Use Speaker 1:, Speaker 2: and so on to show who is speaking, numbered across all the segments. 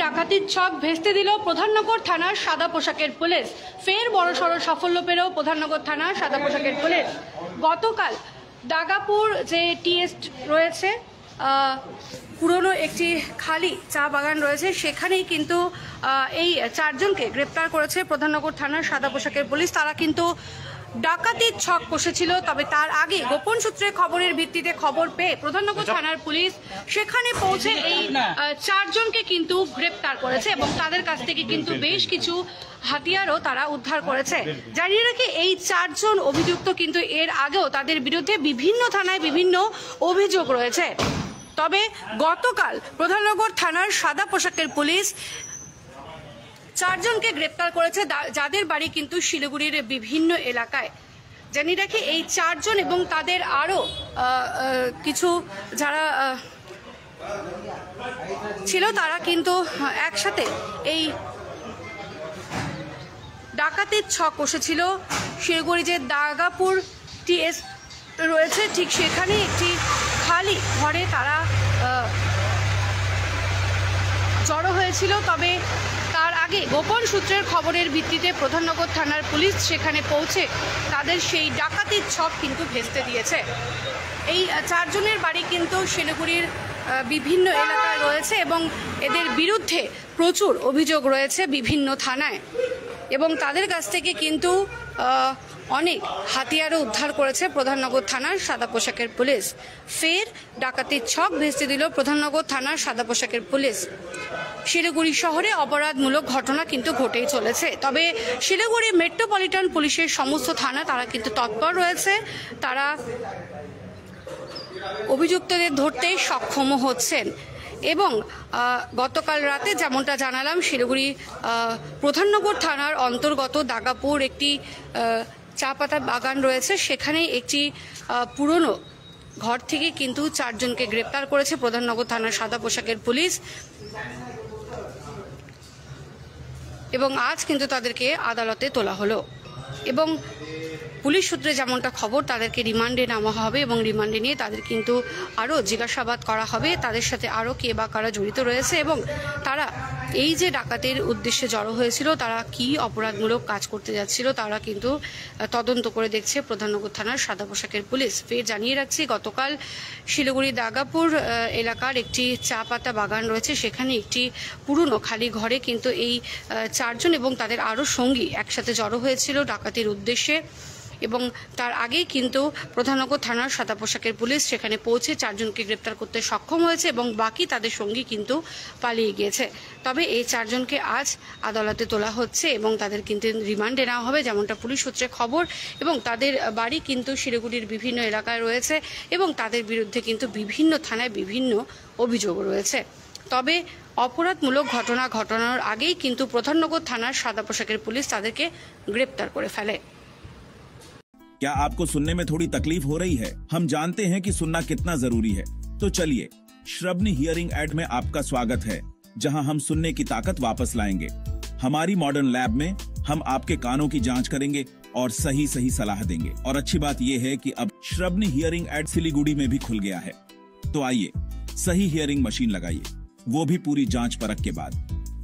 Speaker 1: ডাকাতির ছক ভেস্তে দিল প্রধাননগর থানার সাদা পোশাকের পুলিশ। ফের বড়সড় সাফল্য পেল প্রধাননগর থানার সাদা পোশাকের পুলিশ। গতকাল দাগাপুর যে টিএস রয়েছে, পুরনো একটি খালি চা বাগান রয়েছে, সেখানেই কিন্তু এই চারজনকে গ্রেপ্তার করেছে প্রধাননগর থানার সাদা পোশাকের পুলিশ। তারা কিন্তু ডাকাতির ছক কষেছিল, তবে তার আগে গোপন সূত্রে খবরের ভিত্তিতে খবর পেয়ে প্রধাননগর থানার পুলিশ সেখানে পৌঁছে এই চারজনকে কিন্তু গ্রেপ্তার করেছে এবং তাদের কাছ থেকে কিন্তু বেশ কিছু হাতিয়ারও তারা উদ্ধার করেছে। জানিয়ে রাখি, এই চারজন অভিযুক্ত কিন্তু এর আগেও তাদের বিরুদ্ধে বিভিন্ন থানায় বিভিন্ন অভিযোগ রয়েছে। তবে গতকাল প্রধাননগর থানার সাদা পোশাকের পুলিশ চারজনকে গ্রেপ্তার করেছে, যাদের বাড়ি কিন্তু শিলিগুড়ির বিভিন্ন এলাকায়। জানিয়ে রাখি, এই চারজন এবং তাদের আরও কিছু যারা ছিল তারা কিন্তু একসাথে এই ডাকাতির ছক কষেছিল। শিলিগুড়ি যে দাগাপুর টিএস রয়েছে, ঠিক সেখানে একটি খালি ঘরে তারা জড়ো হয়েছিল। তবে তার আগে গোপন সূত্রের খবরের ভিত্তিতে প্রধাননগর থানার পুলিশ সেখানে পৌঁছে তাদের সেই ডাকাতির ছক কিন্তু ভেস্তে দিয়েছে। এই চারজনের বাড়ি কিন্তু শিলিগুড়ির বিভিন্ন এলাকায় রয়েছে এবং এদের বিরুদ্ধে প্রচুর অভিযোগ রয়েছে বিভিন্ন থানায়, এবং তাদের কাছ থেকে কিন্তু অনেক হাতিয়ারও উদ্ধার করেছে প্রধাননগর থানার সাদা পোশাকের পুলিশ। ফের ডাকাতির ছক ভেস্তে দিল প্রধাননগর থানার সাদা পোশাকের পুলিশ। শিলিগুড়ি শহরে অপরাধমূলক ঘটনা কিন্তু ঘটেই চলেছে, তবে শিলিগুড়ি মেট্রোপলিটন পুলিশের সমস্ত থানা তারা কিন্তু তৎপর রয়েছে। তারা অভিযুক্তদের ধরতে সক্ষম হচ্ছেন এবং গতকাল রাতে যেমনটা জানালাম, শিলিগুড়ি প্রধাননগর থানার অন্তর্গত দাগাপুর একটি চা পাতা বাগান রয়েছে, সেখানে একটি পুরনো ঘর থেকে কিন্তু চারজনকে গ্রেপ্তার করেছে প্রধাননগর থানার সাদা পোশাকের পুলিশ এবং আজ কিন্তু তাদেরকে আদালতে তোলা হলো। এবং পুলিশ সূত্রে যেমনটা খবর, তাদেরকে রিমান্ডে নেওয়া হবে এবং রিমান্ডে নিয়ে তাদের কিন্তু আরও জিজ্ঞাসাবাদ করা হবে, তাদের সাথে আরও কে বা কারা জড়িত রয়েছে এবং তারা এই যে ডাকাতের উদ্দেশ্যে জড়ো হয়েছিল, তারা কি অপরাধমূলক কাজ করতে যাচ্ছিল, তারা কিন্তু তদন্ত করে দেখছে প্রধাননগর থানার সাদা পোশাকের পুলিশ। ফের জানিয়ে রাখছি, গতকাল শিলিগুড়ি দাগাপুর এলাকার একটি চা পাতা বাগান রয়েছে, সেখানে একটি পুরনো খালি ঘরে কিন্তু এই চারজন এবং তাদের আরও সঙ্গী একসাথে জড়ো হয়েছিল ডাকাতির উদ্দেশ্যে, এবং তার আগেই কিন্তু প্রধাননগর থানার সাদা পোশাকের পুলিশ সেখানে পৌঁছে চারজনকে গ্রেপ্তার করতে সক্ষম হয়েছে এবং বাকি তাদের সঙ্গী কিন্তু পালিয়ে গিয়েছে। তবে এই চারজনকে আজ আদালতে তোলা হচ্ছে এবং তাদের কিন্তু রিমান্ডে নেওয়া হবে যেমনটা পুলিশ সূত্রে খবর, এবং তাদের বাড়ি কিন্তু শিলিগুড়ির বিভিন্ন এলাকায় রয়েছে এবং তাদের বিরুদ্ধে কিন্তু বিভিন্ন থানায় বিভিন্ন অভিযোগ রয়েছে। তবে অপরাধমূলক ঘটনা ঘটানোর আগেই কিন্তু প্রধাননগর থানার সাদা পোশাকের পুলিশ তাদেরকে গ্রেপ্তার করে ফেলে।
Speaker 2: क्या आपको सुनने में थोड़ी तकलीफ हो रही है? हम जानते हैं कि सुनना कितना जरूरी है, तो चलिए श्रवणी हियरिंग एड में आपका स्वागत है, जहां हम सुनने की ताकत वापस लाएंगे। हमारी मॉडर्न लैब में हम आपके कानों की जांच करेंगे और सही सही सलाह देंगे। और अच्छी बात यह है कि अब श्रवणी हियरिंग एड सिलीगुड़ी में भी खुल गया है, तो आइए सही हियरिंग मशीन लगाइए, वो भी पूरी जांच परख के बाद।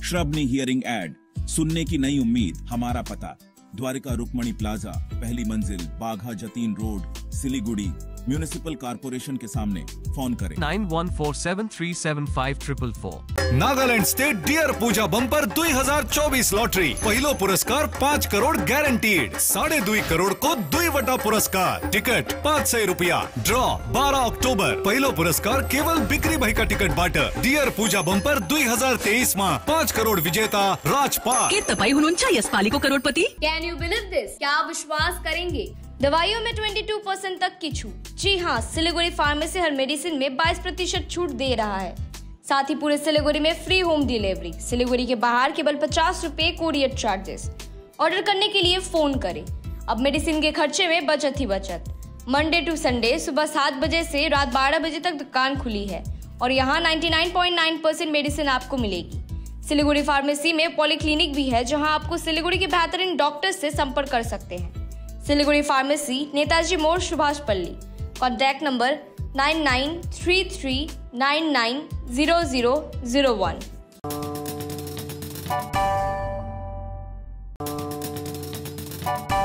Speaker 2: श्रवणी हियरिंग एड, सुनने की नई उम्मीद। हमारा पता द्वारिका रुक्मणी प्लाजा, पहली मंजिल, Bagha Jatin road, Siliguri. Municipal corporation के सामने। फोन करें
Speaker 3: 9147375444।
Speaker 4: Nagaland state dear Puja bumper 2024 lottery पहिलो पुरस्कार 5 करोड़ गारंटीड, 2.5 करोड़ को 2 पुरस्कार, टिकट 500 रुपया, ड्रॉ 12 अक्टूबर। पहिलो पुरस्कार केवल बिक्री भाई का ticket water. Dear Puja bumper 2023 में 5 करोड़ विजेता राजपाल
Speaker 5: के तपाई हुनुंचा यशपाली को करोड़पति।
Speaker 6: Can you believe this? क्या आप विश्वास करेंगे? दवाइयों में 22% तक की छूट। जी हाँ, सिलीगुड़ी फार्मेसी हर मेडिसिन में 22% छूट दे रहा है। साथ ही पूरे सिलीगुड़ी में फ्री होम डिलीवरी। सिलीगुड़ी के बाहर केवल 50 रुपए कोरियर चार्जेस। ऑर्डर करने के लिए फोन करें। अब मेडिसिन के खर्चे में बचत ही बचत। मंडे टू संडे सुबह 7 बजे से रात 12 बजे तक दुकान खुली है और यहाँ 99.9% मेडिसिन आपको मिलेगी। सिलीगुड़ी फार्मेसी में पॉलीक्लिनिक भी है, जहाँ आपको सिलीगुड़ी के बेहतरीन डॉक्टर से संपर्क कर सकते हैं। सिलीगुड़ी फार्मेसी, नेताजी मोड़, सुभाष पल्ली। Contact number 9933990001।
Speaker 4: है।